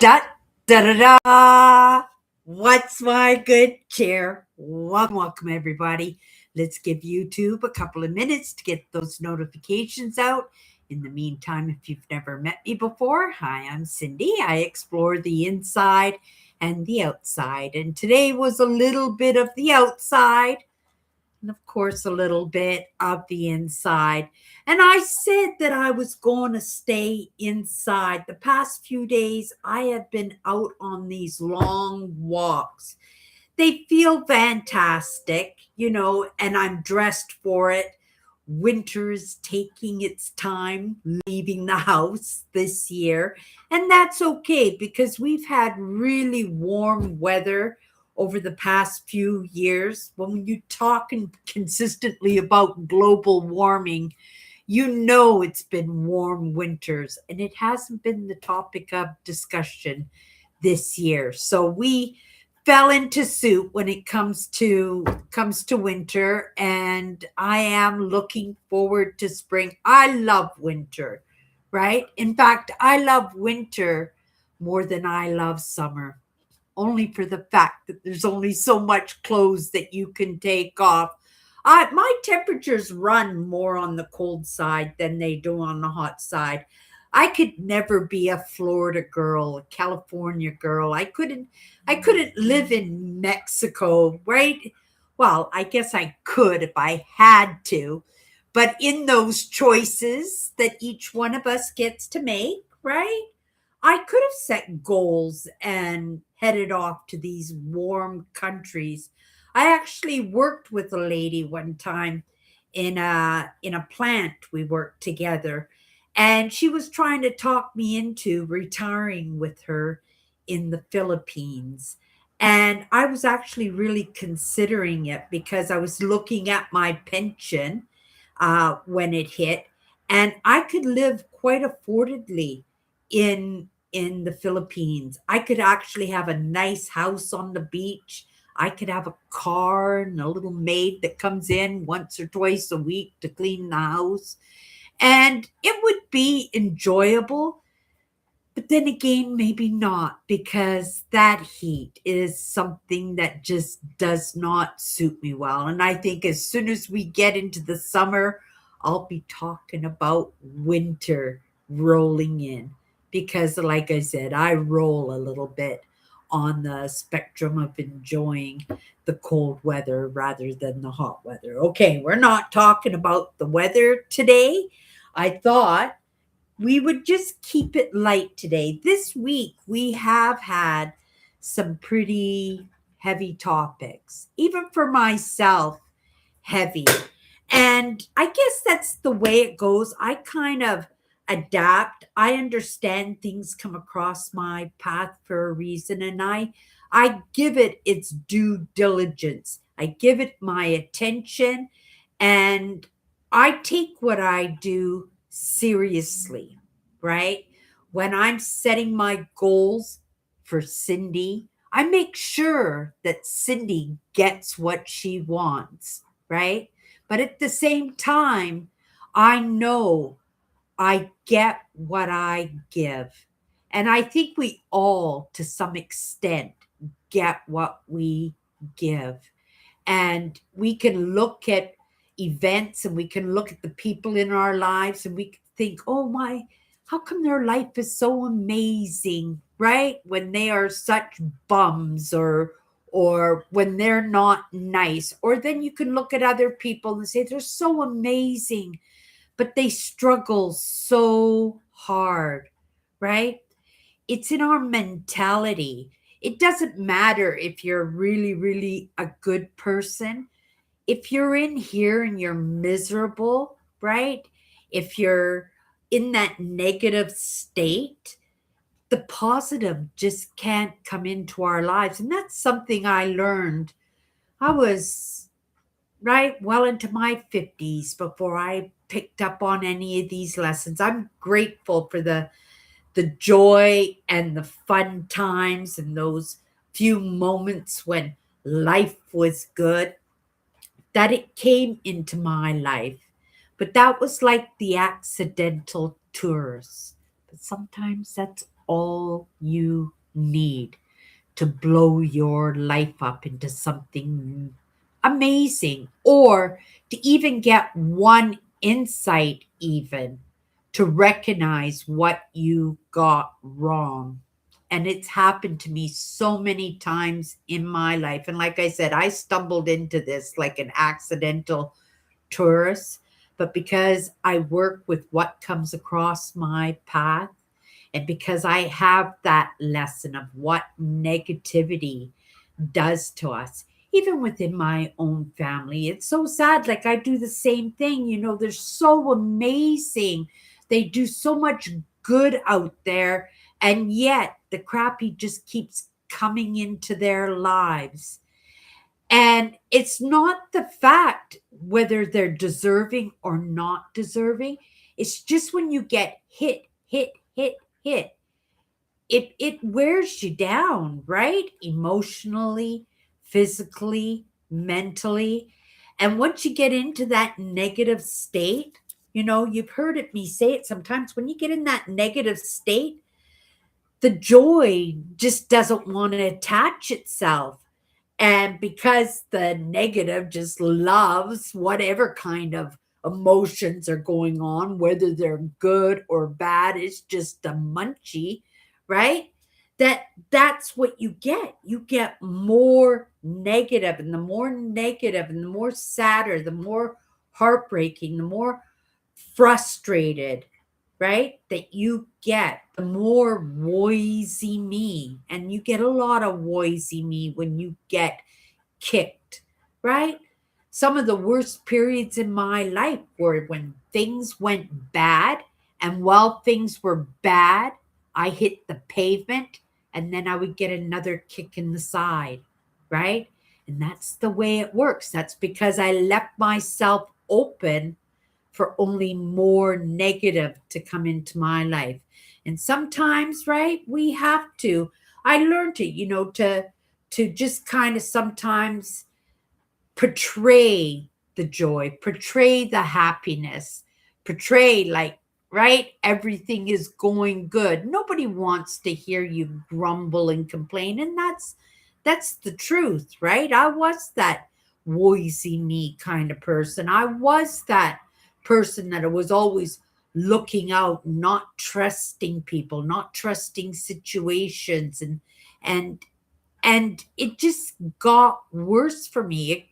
Da da da da. What's my good cheer? Welcome, everybody. Let's give YouTube a couple of minutes to get those notifications out. In the meantime, if you've never met me before, hi, I'm Cindy. I explore the inside and the outside. And today was a little bit of the outside and of course a little bit of the inside. And I said that I was going to stay inside. The past few days, I have been out on these long walks. They feel fantastic, and I'm dressed for it. Winter is taking its time leaving the house this year. And that's okay because we've had really warm weather over the past few years. When you talk consistently about global warming, you know it's been warm winters and it hasn't been the topic of discussion this year. So we fell into suit when it comes to winter, and I am looking forward to spring. I love winter, right? In fact, I love winter more than I love summer, only for the fact that there's only so much clothes that you can take off. My temperatures run more on the cold side than they do on the hot side. I could never be a Florida girl, a California girl. I couldn't live in Mexico, right? Well, I guess I could if I had to. But in those choices that each one of us gets to make, right? I could have set goals and headed off to these warm countries. I actually worked with a lady one time in a plant. We worked together, and she was trying to talk me into retiring with her in the Philippines. And I was actually really considering it because I was looking at my pension when it hit, and I could live quite affordably in the Philippines. I could actually have a nice house on the beach. I could have a car and a little maid that comes in once or twice a week to clean the house. And it would be enjoyable, but then again, maybe not, because that heat is something that just does not suit me well. And I think as soon as we get into the summer, I'll be talking about winter rolling in. Because, like I said, I roll a little bit on the spectrum of enjoying the cold weather rather than the hot weather. Okay, we're not talking about the weather today. I thought we would just keep it light today. This week, we have had some pretty heavy topics, even for myself, heavy. And I guess that's the way it goes. I kind of adapt. I understand things come across my path for a reason, and I give it its due diligence. I give it my attention, and I take what I do seriously, right? When I'm setting my goals for Cindy, I make sure that Cindy gets what she wants, right? But at the same time, I know I get what I give. And I think we all, to some extent, get what we give. And we can look at events and we can look at the people in our lives and we can think, oh my, how come their life is so amazing, right? When they are such bums or when they're not nice. Or then you can look at other people and say they're so amazing, but they struggle so hard, right? It's in our mentality. It doesn't matter if you're really, really a good person. If you're in here and you're miserable, right? If you're in that negative state, the positive just can't come into our lives. And that's something I learned. I was right well into my 50s before I picked up on any of these lessons. I'm grateful for the joy and the fun times and those few moments when life was good, that it came into my life. But that was like the accidental tours. But sometimes that's all you need to blow your life up into something amazing, or to even get one insight, even to recognize what you got wrong. And it's happened to me so many times in my life. And like I said, I stumbled into this like an accidental tourist, but because I work with what comes across my path, and because I have that lesson of what negativity does to us, even within my own family, it's so sad. Like, I do the same thing. They're so amazing. They do so much good out there. And yet the crappy just keeps coming into their lives. And it's not the fact whether they're deserving or not deserving. It's just when you get hit, it wears you down, right? Emotionally, physically, mentally. And once you get into that negative state, you've heard me say it sometimes, when you get in that negative state, the joy just doesn't want to attach itself. And because the negative just loves whatever kind of emotions are going on, whether they're good or bad, it's just a munchie, right? That's what you get. You get more negative, and the more negative and the more sadder, the more heartbreaking, the more frustrated, right? That you get, the more woisy me. And you get a lot of woisy me when you get kicked, right? Some of the worst periods in my life were when things went bad. And while things were bad, I hit the pavement, and then I would get another kick in the side, right? And that's the way it works. That's because I left myself open for only more negative to come into my life. And sometimes, right, we have to. I learned to just kind of sometimes portray the joy, portray the happiness, portray like, right, everything is going good. Nobody wants to hear you grumble and complain, and that's the truth, right? I was that woisy me kind of person. I was that person that was always looking out, not trusting people, not trusting situations, and and it just got worse for me,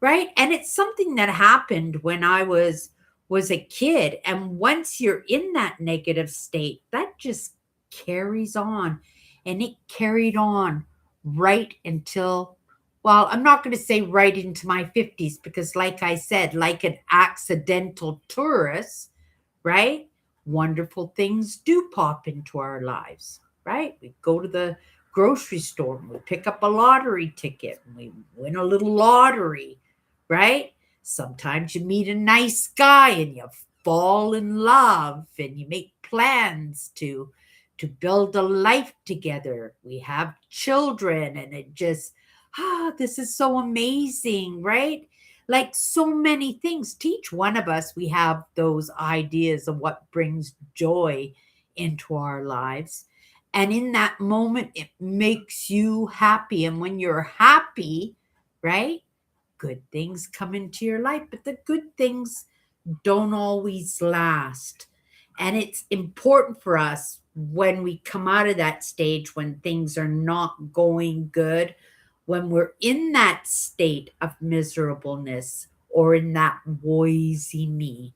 right? And it's something that happened when I was a kid. And once you're in that negative state, that just carries on. And it carried on right until, well, I'm not going to say right into my 50s, because like I said, like an accidental tourist, right? Wonderful things do pop into our lives, right? We go to the grocery store and we pick up a lottery ticket and we win a little lottery, right? Sometimes you meet a nice guy and you fall in love and you make plans to build a life together. We have children and it just, this is so amazing, right? Like so many things. To each one of us, we have those ideas of what brings joy into our lives. And in that moment, it makes you happy. And when you're happy, right, good things come into your life. But the good things don't always last. And it's important for us when we come out of that stage, when things are not going good, when we're in that state of miserableness or in that woisy me,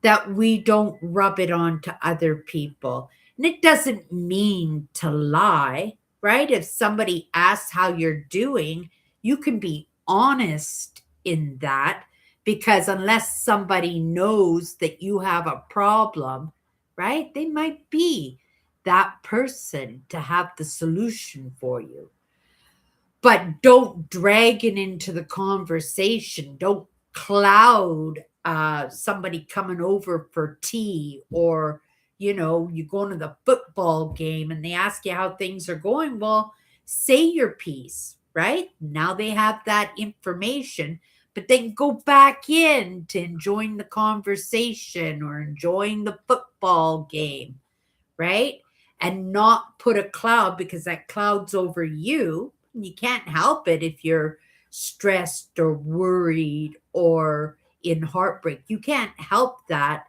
that we don't rub it on to other people. And it doesn't mean to lie, right? If somebody asks how you're doing, you can be honest in that, because unless somebody knows that you have a problem, right, they might be that person to have the solution for you. But don't drag it into the conversation. Don't cloud somebody coming over for tea, or you go to the football game and they ask you how things are going. Well, say your piece, right? Now they have that information, but then go back in to enjoying the conversation or enjoying the football game, right? and not put a cloud, because that cloud's over you. You can't help it if you're stressed or worried or in heartbreak. You can't help that.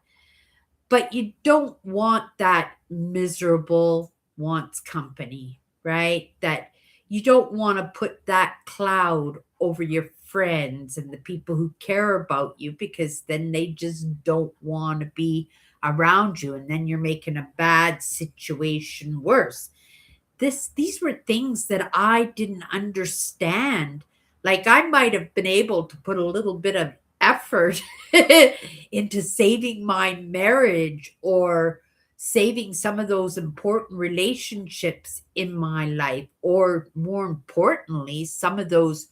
But you don't want that miserable wants company, right? That you don't want to put that cloud over your friends and the people who care about you, because then they just don't want to be around you, and then you're making a bad situation worse. These were things that I didn't understand. Like, I might have been able to put a little bit of effort into saving my marriage, or saving some of those important relationships in my life, or more importantly, some of those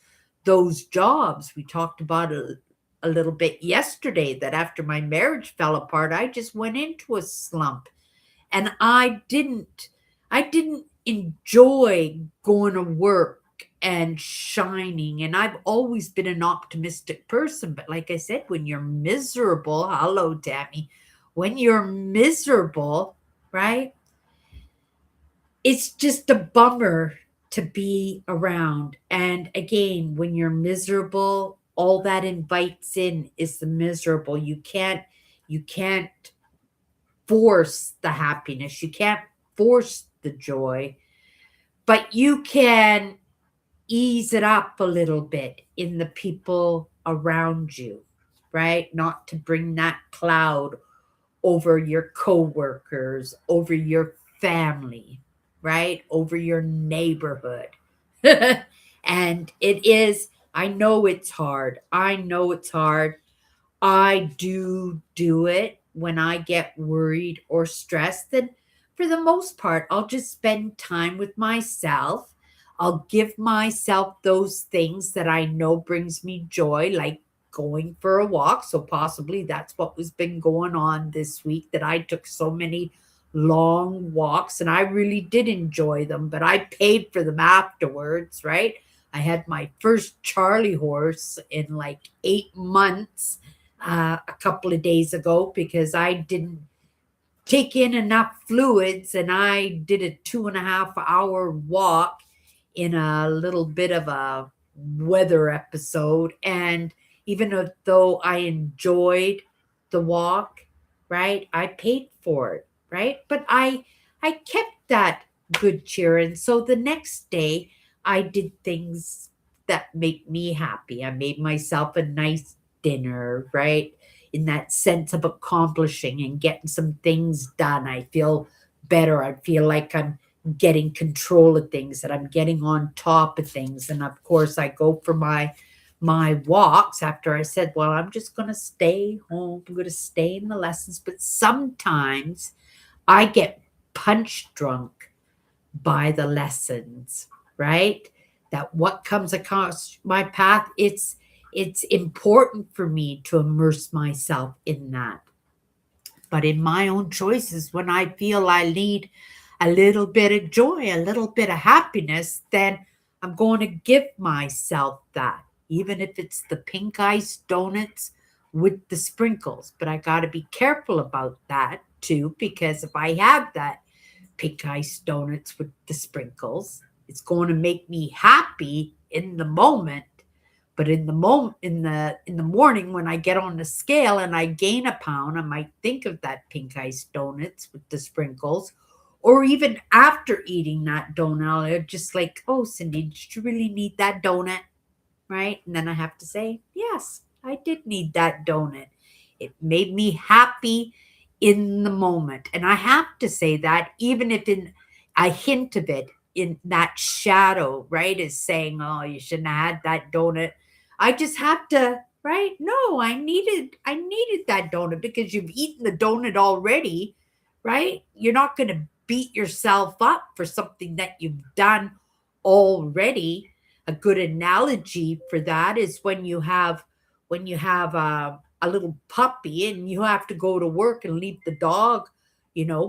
jobs we talked about a little bit yesterday, that after my marriage fell apart, I just went into a slump, and I didn't enjoy going to work and shining. And I've always been an optimistic person, but like I said, when you're miserable, hello Tammy, when you're miserable, right, it's just a bummer to be around. And again, when you're miserable, all that invites in is the miserable. You can't force the happiness. You can't force the joy, but you can ease it up a little bit in the people around you, right? Not to bring that cloud over your coworkers, over your family, right? Over your neighborhood. And I know it's hard. I know it's hard. I do it when I get worried or stressed. Then, for the most part, I'll just spend time with myself. I'll give myself those things that I know brings me joy, like going for a walk. So possibly that's what was been going on this week, that I took so many long walks, and I really did enjoy them, but I paid for them afterwards, right? I had my first Charlie horse in like 8 months a couple of days ago, because I didn't take in enough fluids, and I did a 2.5 hour walk in a little bit of a weather episode. And even though I enjoyed the walk, right, I paid for it, right? But I kept that good cheer. And so the next day I did things that make me happy. I made myself a nice dinner, right? In that sense of accomplishing and getting some things done, I feel better. I feel like I'm getting control of things, that I'm getting on top of things. And of course, I go for my walks after I said, well, I'm just going to stay home. I'm going to stay in the lessons. But sometimes I get punch drunk by the lessons, right? That what comes across my path, it's important for me to immerse myself in that. But in my own choices, when I feel I need a little bit of joy, a little bit of happiness, then I'm going to give myself that, even if it's the pink ice donuts with the sprinkles. But I got to be careful about that too, because if I have that pink ice donuts with the sprinkles, it's going to make me happy in the moment. But in the morning, when I get on the scale and I gain a pound, I might think of that pink ice donuts with the sprinkles. Or even after eating that donut, I'll just like, oh, Cindy, did you really need that donut? Right? And then I have to say, yes, I did need that donut. It made me happy in the moment. And I have to say that, even if in a hint of it, in that shadow, right, is saying, oh, you shouldn't have had that donut. I just have to, right? No, I needed that donut, because you've eaten the donut already, right? You're not going to beat yourself up for something that you've done already. A good analogy for that is when you have a little puppy, and you have to go to work and leave the dog,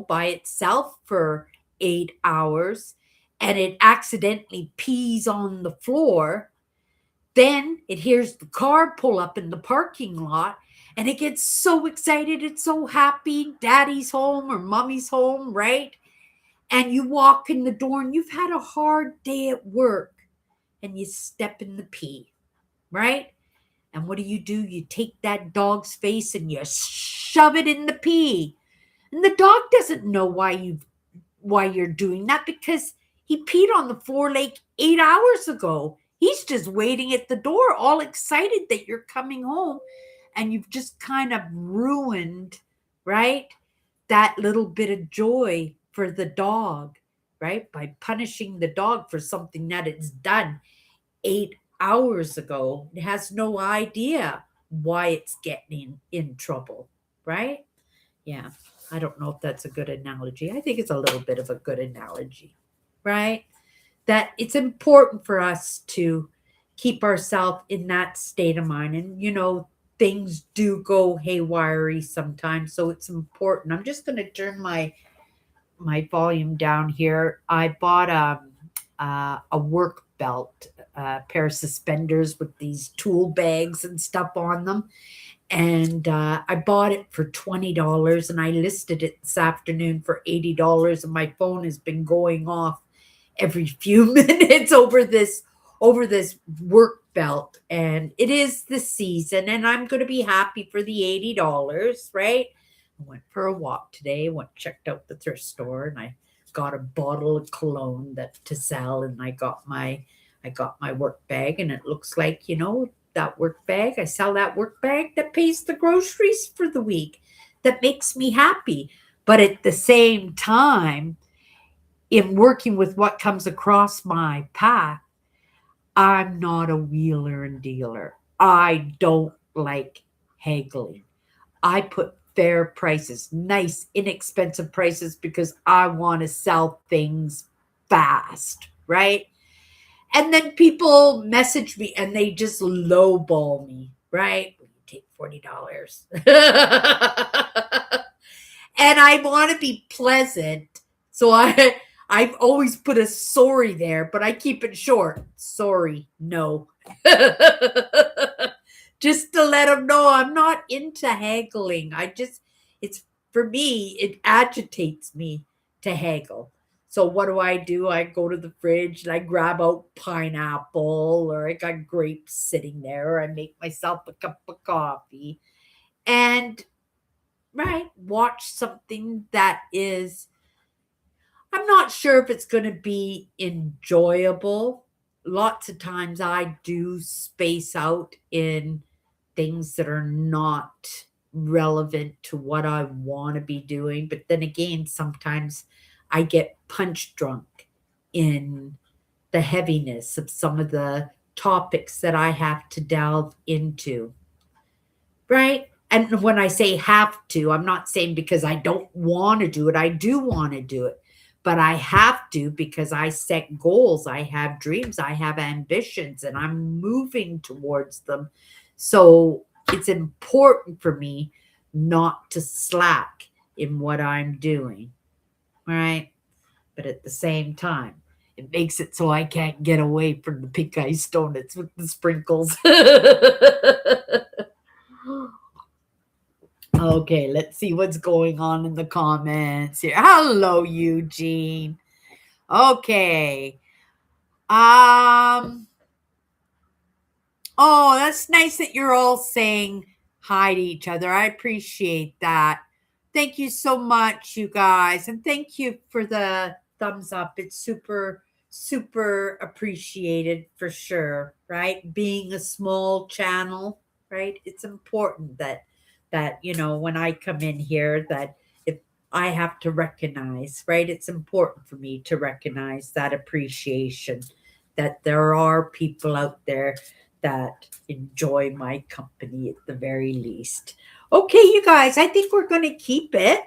by itself for 8 hours, and it accidentally pees on the floor. Then it hears the car pull up in the parking lot, and it gets so excited. It's so happy. Daddy's home or mommy's home, right? and you walk in the door and you've had a hard day at work and you step in the pee, right? And what do? You take that dog's face and you shove it in the pee. And the dog doesn't know why you're doing that, because he peed on the floor like 8 hours ago. He's just waiting at the door, all excited that you're coming home, and you've just kind of ruined, right, that little bit of joy for the dog, right, by punishing the dog for something that it's done 8 hours ago. It has no idea why it's getting in trouble, right? Yeah. I don't know if that's a good analogy. I think it's a little bit of a good analogy, right? That it's important for us to keep ourselves in that state of mind. And, things do go haywire sometimes. So it's important. I'm just going to turn my volume down here. I bought a work belt, a pair of suspenders with these tool bags and stuff on them. And I bought it for $20, and I listed it this afternoon for $80. And my phone has been going off every few minutes over this work belt. And it is the season, and I'm going to be happy for the $80, right? I went for a walk today, checked out the thrift store, and I got a bottle of cologne to sell, and I got my work bag, and it looks like, that work bag. I sell that work bag that pays the groceries for the week. That makes me happy. But at the same time, in working with what comes across my path, I'm not a wheeler and dealer. I don't like haggling. I put fair prices, nice, inexpensive prices, because I want to sell things fast, right? And then people message me and they just lowball me, right? Will you take $40? And I want to be pleasant. So I've always put a sorry there, but I keep it short. Sorry, no. Just to let them know I'm not into haggling. It's for me, it agitates me to haggle. So what do? I go to the fridge and I grab out pineapple, or I got grapes sitting there, or I make myself a cup of coffee and, right, watch something that is, I'm not sure if it's going to be enjoyable. Lots of times I do space out in things that are not relevant to what I want to be doing. But then again, sometimes I get punch drunk in the heaviness of some of the topics that I have to delve into, right? And when I say have to, I'm not saying because I don't want to do it. I do want to do it. But I have to, because I set goals, I have dreams, I have ambitions, and I'm moving towards them. So it's important for me not to slack in what I'm doing, right? But at the same time, it makes it so I can't get away from the pink ice donuts with the sprinkles. Okay, let's see what's going on in the comments here. Hello, Eugene. Okay. Oh, that's nice that you're all saying hi to each other. I appreciate that. Thank you so much, you guys. And thank you for the thumbs up. It's super, super appreciated for sure, right? Being a small channel, right? It's important that when I come in here, that if I have to recognize, right? It's important for me to recognize that appreciation, that there are people out there that enjoy my company at the very least. Okay, you guys, I think we're going to keep it.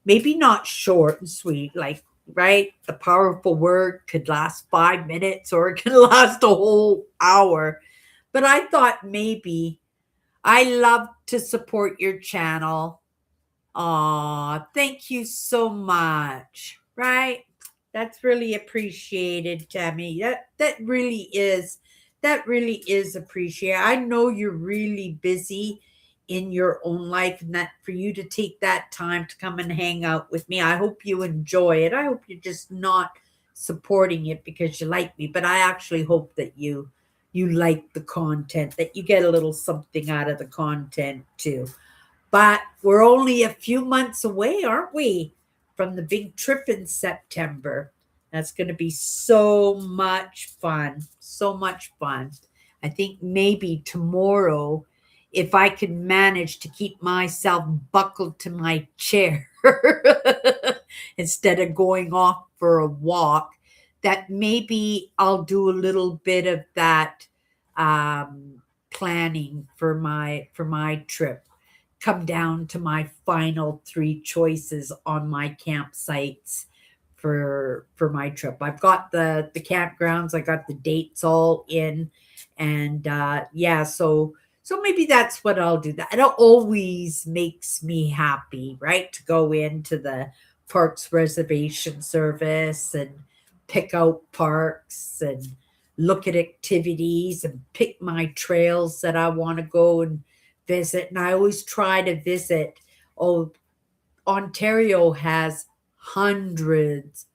Maybe not short and sweet, like, right? The powerful word could last 5 minutes or it can last a whole hour. But I thought maybe I love to support your channel. Aw, thank you so much. Right? That's really appreciated, Tammy. That really is appreciated. I know you're really busy in your own life, and that for you to take that time to come and hang out with me. I hope you enjoy it. I hope you're just not supporting it because you like me, but I actually hope that you like the content, that you get a little something out of the content too. But we're only a few months away, aren't we, from the big trip in September? That's going to be so much fun. So much fun. I think maybe tomorrow, if I can manage to keep myself buckled to my chair instead of going off for a walk, that maybe I'll do a little bit of that planning for my trip, come down to my final three choices on my campsites for my trip. I've got the campgrounds, I got the dates all in, and yeah, so maybe that's what I'll do. That it always makes me happy, right? To go into the parks reservation service and pick out parks and look at activities and pick my trails that I want to go and visit. And I always try to visit. Oh, Ontario has hundreds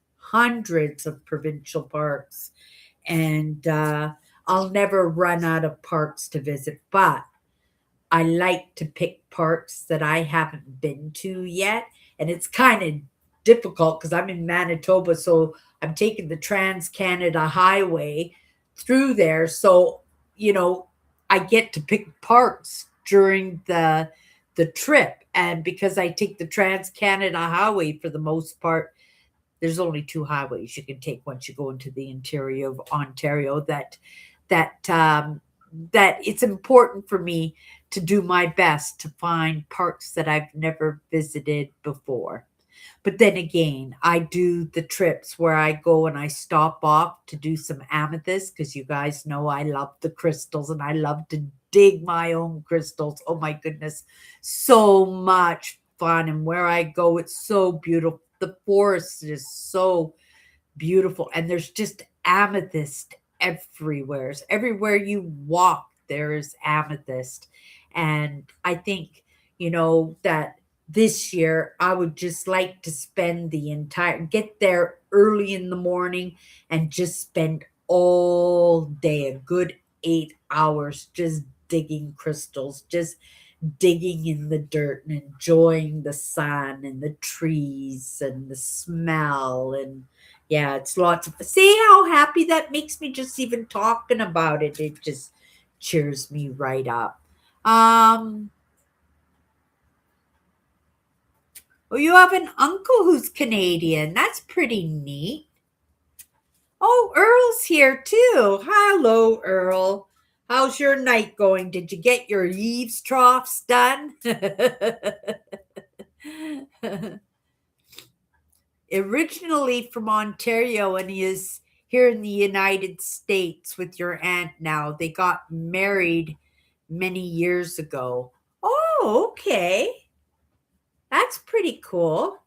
of provincial parks, and I'll never run out of parks to visit. But I like to pick parks that I haven't been to yet, and it's kind of difficult because I'm in Manitoba, so I'm taking the Trans Canada Highway through there. So, you know, I get to pick parks during the trip, and because I take the Trans Canada Highway for the most part, there's only two highways you can take once you go into the interior of Ontario. That it's important for me to do my best to find parks that I've never visited before. But then again, I do the trips where I go and I stop off to do some amethyst because you guys know I love the crystals and I love to dig my own crystals. Oh my goodness, so much fun. And where I go, it's so beautiful. The forest is so beautiful, and there's just amethyst everywhere. Everywhere you walk, there is amethyst. And I think, that this year I would just like to spend get there early in the morning and just spend all day, a good 8 hours, just digging crystals, just digging in the dirt and enjoying the sun and the trees and the smell. And yeah, it's lots of, see how happy that makes me just even talking about it. It just cheers me right up. Well, you have an uncle who's Canadian. That's pretty neat. Oh, Earl's here too. Hello, Earl. How's your night going? Did you get your eaves troughs done? Originally from Ontario, and he is here in the United States with your aunt now. They got married many years ago. Oh, okay. That's pretty cool.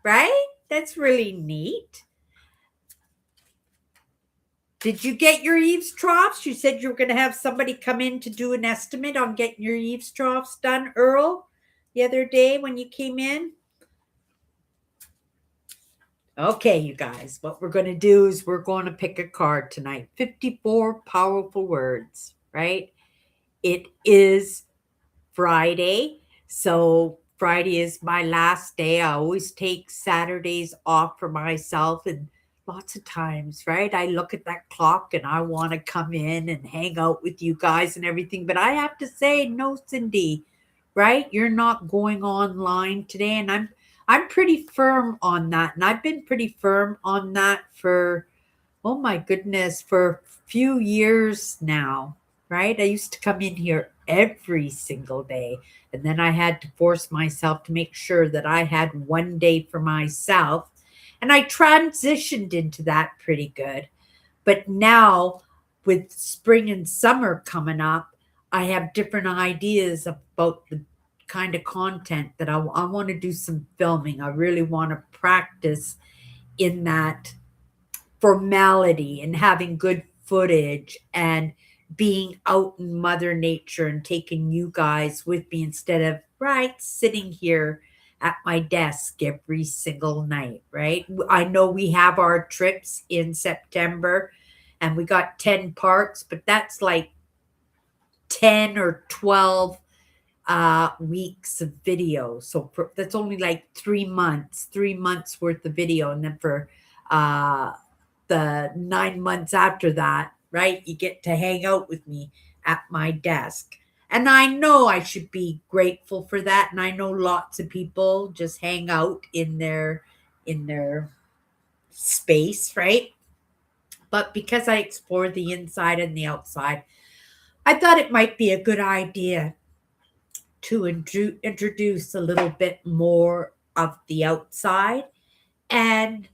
Right? That's really neat. Did you get your eaves troughs? You said you were going to have somebody come in to do an estimate on getting your eaves troughs done, Earl, the other day when you came in. Okay, you guys, what we're going to do is we're going to pick a card tonight. 54 powerful words, right? It is Friday. So Friday is my last day. I always take Saturdays off for myself, and lots of times, right? I look at that clock and I want to come in and hang out with you guys and everything. But I have to say, no, Cindy, right? You're not going online today. And I'm pretty firm on that. And I've been pretty firm on that for, oh my goodness, for a few years now, right? I used to come in here every single day. And then I had to force myself to make sure that I had one day for myself. And I transitioned into that pretty good. But now, with spring and summer coming up, I have different ideas about the kind of content that I want to do some filming. I really want to practice in that formality and having good footage and being out in Mother Nature and taking you guys with me instead of sitting here at my desk every single night, right? I know we have our trips in September and we got 10 parks, but that's like 10 or 12 weeks of video. So that's only like 3 months worth of video. And then for uh, the 9 months after that, right, you get to hang out with me at my desk. And I know I should be grateful for that. And I know lots of people just hang out in their space, right? But because I explore the inside and the outside, I thought it might be a good idea to introduce a little bit more of the outside. And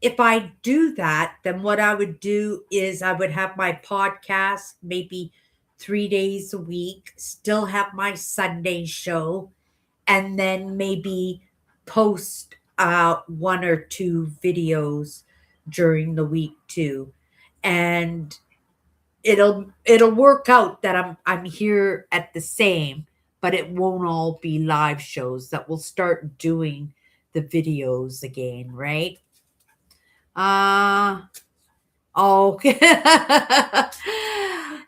if I do that, then what I would do is I would have my podcast maybe 3 days a week, still have my Sunday show, and then maybe post one or two videos during the week too. And it'll work out that I'm here at the same, but it won't all be live shows, that we'll start doing the videos again, right? Uh oh.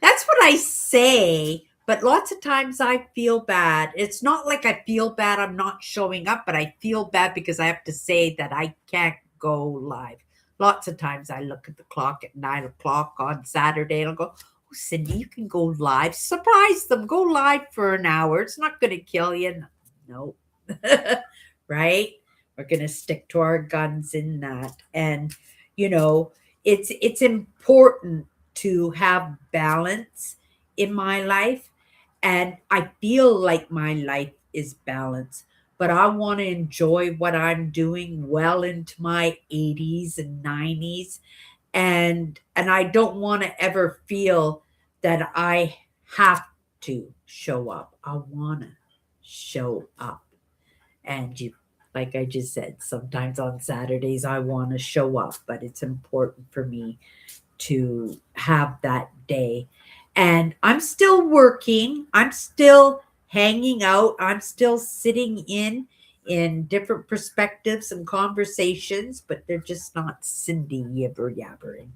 That's what I say, but lots of times I feel bad. It's not like I feel bad I'm not showing up, but I feel bad because I have to say that I can't go live. Lots of times I look at the clock at 9 o'clock on Saturday and I'll go, "Oh, Cindy, you can go live. Surprise them. Go live for an hour. It's not going to kill you." No. Right? We're going to stick to our guns in that. And, you know, it's important to have balance in my life, and I feel like my life is balanced, but I want to enjoy what I'm doing well into my 80s and 90s, and I don't want to ever feel that I have to show up. I want to show up. And you, like I just said, sometimes on Saturdays I want to show up, but it's important for me to have that day. And I'm still working, I'm still hanging out, I'm still sitting in different perspectives and conversations, but they're just not Cindy yibber yabbering,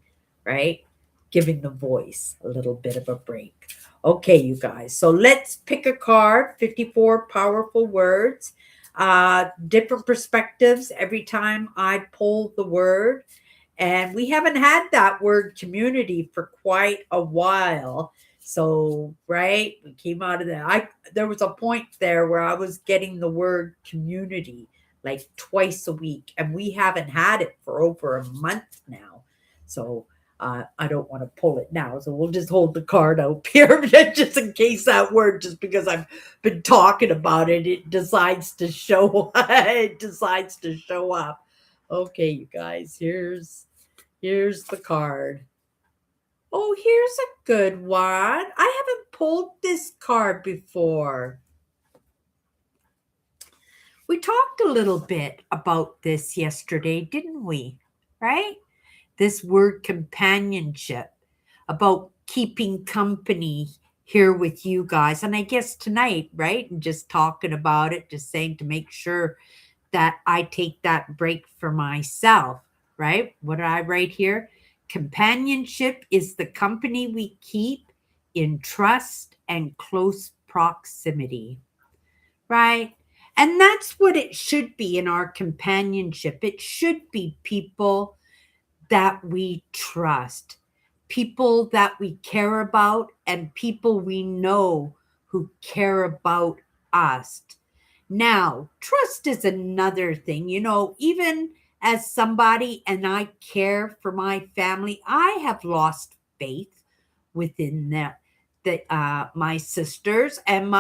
right? Giving the voice a little bit of a break. Okay, you guys. So let's pick a card, 54 powerful words, different perspectives every time I pull the word. And we haven't had that word community for quite a while. So, right, we came out of that. There was a point there where I was getting the word community like twice a week, and we haven't had it for over a month now. So, I don't want to pull it now. So we'll just hold the card out here just in case that word, just because I've been talking about it, it decides to show it decides to show up. Okay, you guys, here's the card. Oh, here's a good one. I haven't pulled this card before. We talked a little bit about this yesterday, didn't we? Right? This word companionship, about keeping company here with you guys. And I guess tonight, right? And just talking about it, just saying to make sure that I take that break for myself, right? What did I write here? Companionship is the company we keep in trust and close proximity, right? And that's what it should be in our companionship. It should be people that we trust, people that we care about, and people we know who care about us. Now, trust is another thing. Even as somebody, and I care for my family, I have lost faith within my sisters and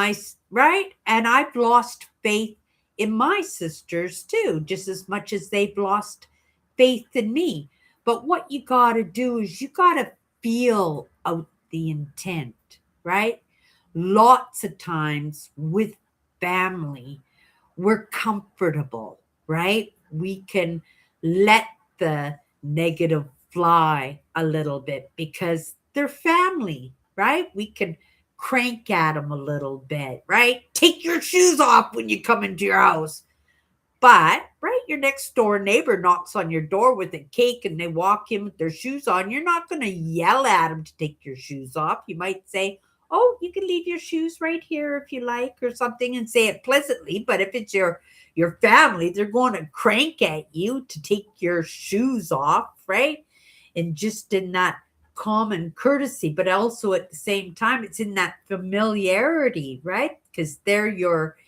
right, and I've lost faith in my sisters too, just as much as they've lost faith in me. But what you got to do is you got to feel out the intent, right? Lots of times with family, we're comfortable, right? We can let the negative fly a little bit because they're family, right? We can crank at them a little bit, right? Take your shoes off when you come into your house. But, right, your next door neighbor knocks on your door with a cake and they walk in with their shoes on. You're not going to yell at them to take your shoes off. You might say, "Oh, you can leave your shoes right here if you like," or something, and say it pleasantly. But if it's your family, they're going to crank at you to take your shoes off, right? And just in that common courtesy, but also at the same time, it's in that familiarity, right? Because they're your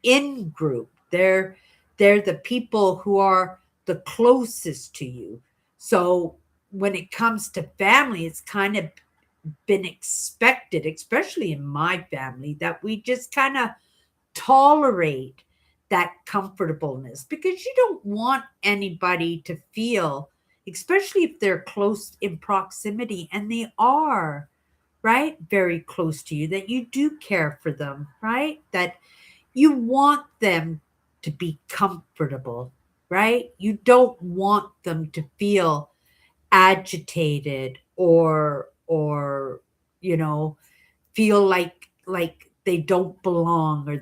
in group. They're the people who are the closest to you. So when it comes to family, it's kind of been expected, especially in my family, that we just kind of tolerate that comfortableness because you don't want anybody to feel, especially if they're close in proximity, and they are, right? Very close to you, that you do care for them, right? That you want them to be comfortable, right? You don't want them to feel agitated or you know, feel like they don't belong or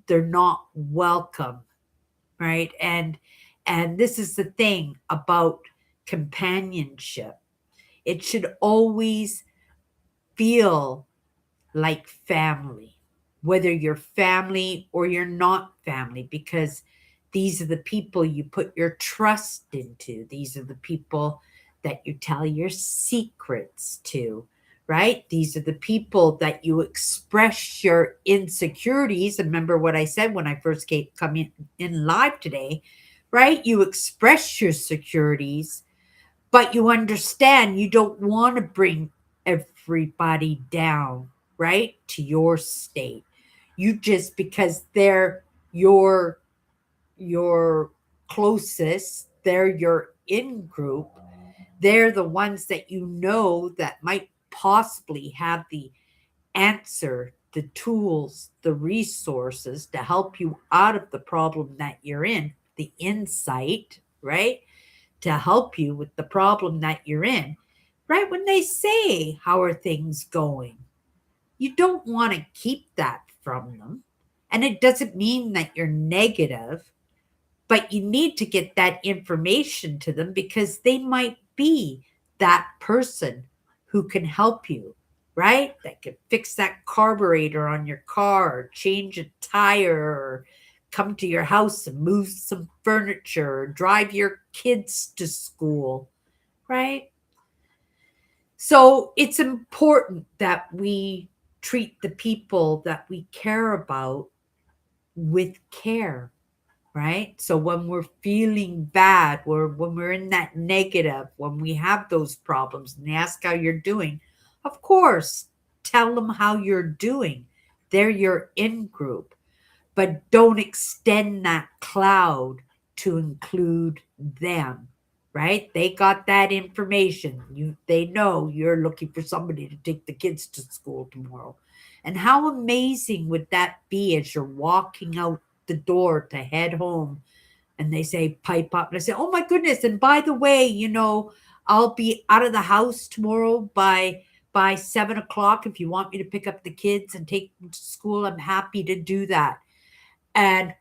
they're not welcome, right? And this is the thing about companionship. It should always feel like family, whether you're family or you're not family, because these are the people you put your trust into. These are the people that you tell your secrets to, right? These are the people that you express your insecurities. And remember what I said when I first come in live today, right? You express your securities, but you understand you don't want to bring everybody down, right, to your state. You just, because they're your closest, they're your in group, they're the ones that you know that might possibly have the answer, the tools, the resources to help you out of the problem that you're in, the insight, right? To help you with the problem that you're in, right? When they say, "How are things going?" You don't want to keep that from them. And it doesn't mean that you're negative, but you need to get that information to them because they might be that person who can help you, right? That can fix that carburetor on your car, or change a tire, or come to your house and move some furniture, or drive your kids to school, right? So it's important that we treat the people that we care about with care, right? So when we're feeling bad, or when we're in that negative, when we have those problems and they ask how you're doing, of course, tell them how you're doing. They're your in group, but don't extend that cloud to include them, right? They got that information. They know you're looking for somebody to take the kids to school tomorrow. And how amazing would that be as you're walking out the door to head home and they say pipe up, and I say, "Oh my goodness, and by the way, I'll be out of the house tomorrow by 7 o'clock. If you want me to pick up the kids and take them to school, I'm happy to do that." And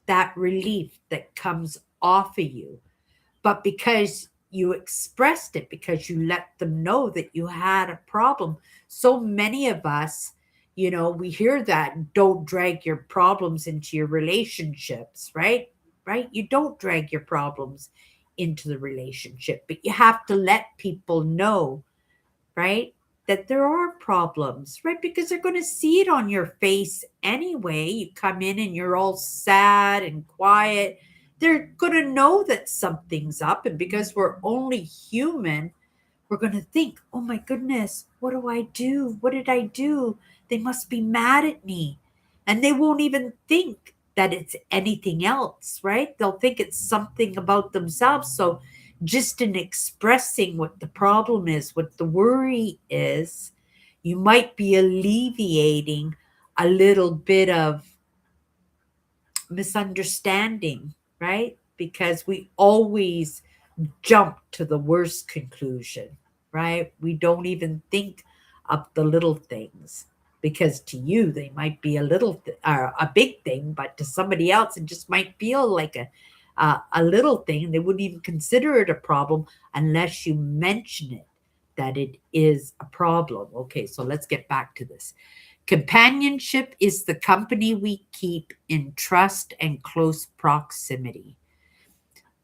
that relief that comes off of you. But because you expressed it, because you let them know that you had a problem, so many of us, we hear that, don't drag your problems into your relationships, right? Right? You don't drag your problems into the relationship, but you have to let people know, right? That there are problems, right? Because they're going to see it on your face anyway. You come in and you're all sad and quiet. They're going to know that something's up. And because we're only human, we're going to think, "Oh my goodness, what do I do? What did I do? They must be mad at me." And they won't even think that it's anything else, right? They'll think it's something about themselves. So just in expressing what the problem is, what the worry is, you might be alleviating a little bit of misunderstanding, right? Because we always jump to the worst conclusion, right? We don't even think of the little things because to you they might be a a big thing, but to somebody else it just might feel like a little thing. They wouldn't even consider it a problem unless you mention it that it is a problem. Okay, so let's get back to this. Companionship is the company we keep in trust and close proximity.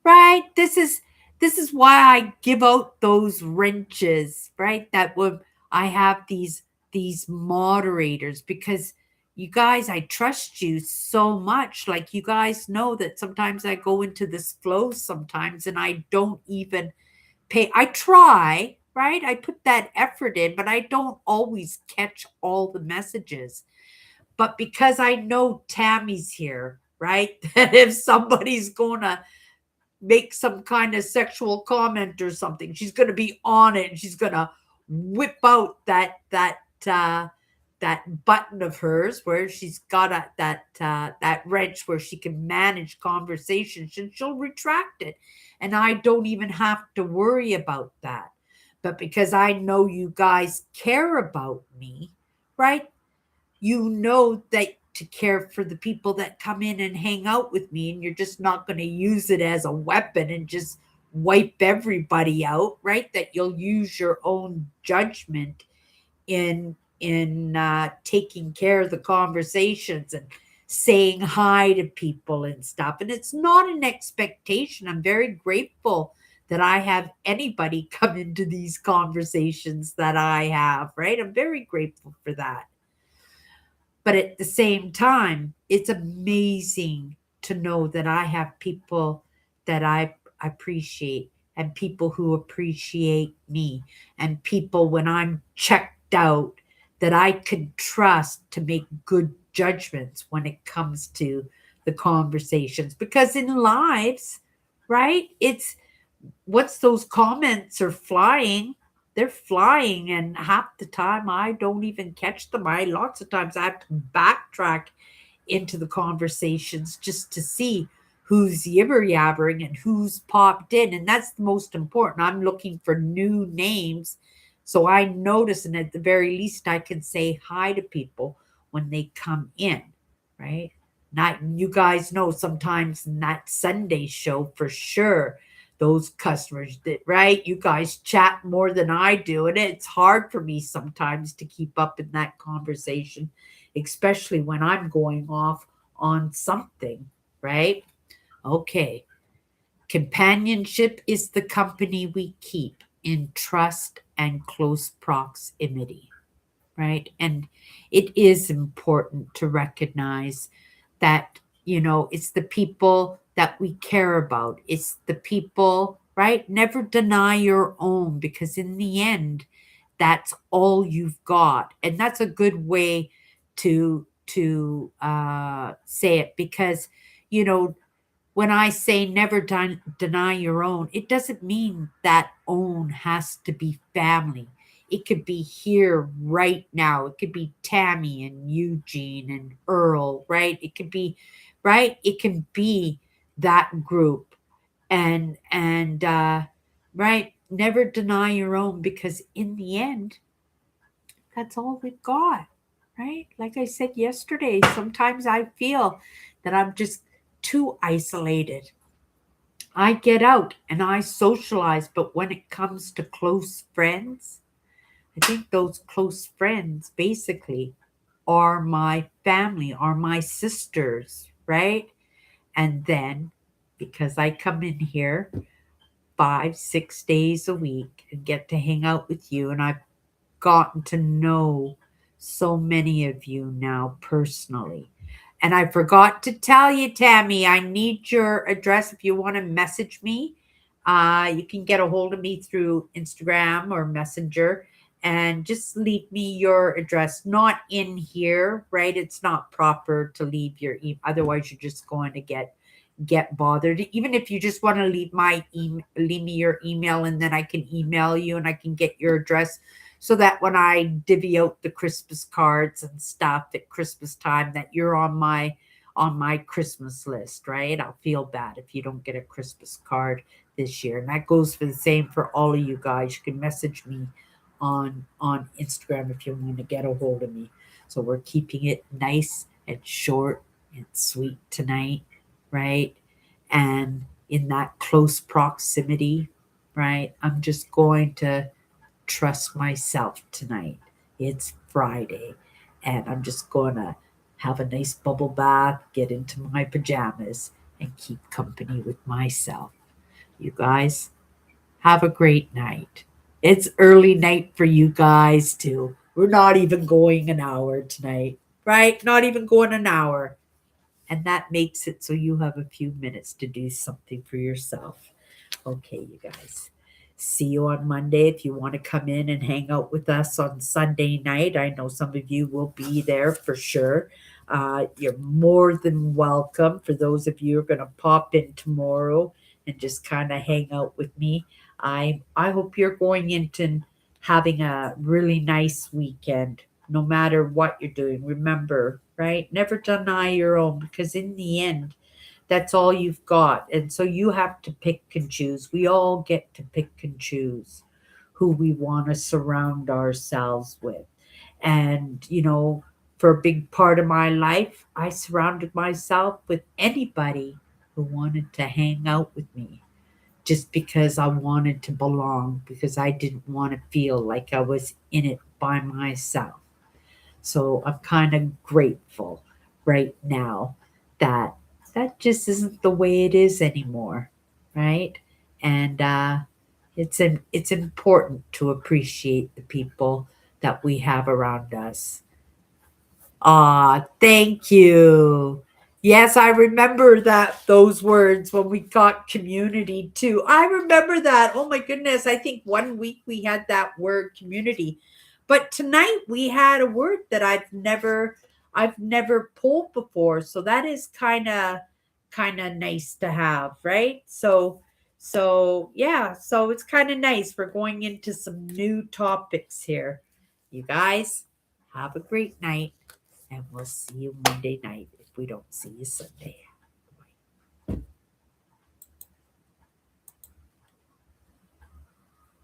Right? This is why I give out those wrenches, right? That would I have these moderators because you guys, I trust you so much. Like you guys know that sometimes I go into this flow sometimes and I don't even pay. I try, right? I put that effort in, but I don't always catch all the messages. But because I know Tammy's here, right? That if somebody's gonna make some kind of sexual comment or something, she's going to be on it and she's going to whip out uh that button of hers where she's got that wrench where she can manage conversations and she'll retract it, and I don't even have to worry about that. But because I know you guys care about me, right? You know that to care for the people that come in and hang out with me, and you're just not going to use it as a weapon and just wipe everybody out, right? That you'll use your own judgment in taking care of the conversations and saying hi to people and stuff. And it's not an expectation. I'm very grateful that I have anybody come into these conversations that I have, right? I'm very grateful for that. But at the same time, it's amazing to know that I have people that I appreciate and people who appreciate me and people when I'm checked out that I can trust to make good judgments when it comes to the conversations. Because in lives, right, it's what's those comments are flying, they're flying, and half the time I don't even catch them. I lots of times I have to backtrack into the conversations just to see who's yibber yabbering and who's popped in, and that's the most important. I'm looking for new names so I notice, and at the very least I can say hi to people when they come in, right? Not you guys know sometimes in that Sunday show for sure those customers that, right, you guys chat more than I do, and it's hard for me sometimes to keep up in that conversation, especially when I'm going off on something, right? Okay. Companionship is the company we keep in trust and close proximity, right? And it is important to recognize that, it's the people that we care about. It's the people, right? Never deny your own, because in the end, that's all you've got. And that's a good way to say it, because, you know, when I say never deny your own, it doesn't mean that own has to be family. It could be here right now. It could be Tammy and Eugene and Earl, right? It could be, right? It can be that group. And right, never deny your own, because in the end, that's all we've got, right? Like I said yesterday, sometimes I feel that I'm just too isolated. I get out and I socialize, but when it comes to close friends, I think those close friends basically are my family, are my sisters, right? And then because I come in here 5, 6 days a week and get to hang out with you, and I've gotten to know so many of you now personally. And I forgot to tell you, Tammy, I need your address if you want to message me. You can get a hold of me through Instagram or Messenger, and just leave me your address. Not in here, right? It's not proper to leave your email. Otherwise, you're just going to get bothered. Even if you just want to leave me your email, and then I can email you and I can get your address, so that when I divvy out the Christmas cards and stuff at Christmas time, that you're on on my Christmas list, right? I'll feel bad if you don't get a Christmas card this year. And that goes for the same for all of you guys. You can message me on Instagram if you want to get a hold of me. So we're keeping it nice and short and sweet tonight, right? And in that close proximity, right? I'm just going to trust myself tonight. It's Friday, and I'm just going to have a nice bubble bath, get into my pajamas, and keep company with myself. You guys, have a great night. It's early night for you guys, too. We're not even going an hour tonight, right? Not even going an hour. And that makes it so you have a few minutes to do something for yourself. Okay, you guys. See you on Monday if you want to come in and hang out with us on Sunday night. I know some of you will be there for sure. You're more than welcome. For those of you who are going to pop in tomorrow and just kind of hang out with me, I hope you're going into having a really nice weekend, no matter what you're doing. Remember, right? Never deny your own, because in the end, that's all you've got. And so you have to pick and choose. We all get to pick and choose who we want to surround ourselves with. And, for a big part of my life, I surrounded myself with anybody who wanted to hang out with me just because I wanted to belong, because I didn't want to feel like I was in it by myself. So I'm kind of grateful right now that that just isn't the way it is anymore, right? And it's important to appreciate the people that we have around us. Ah, thank you. Yes, I remember those words when we got community too. I remember that. Oh my goodness. I think one week we had that word community. But tonight we had a word that I've never pulled before. So that is kind of nice to have, right? So yeah, so it's kind of nice. We're going into some new topics here. You guys, have a great night. And we'll see you Monday night if we don't see you Sunday.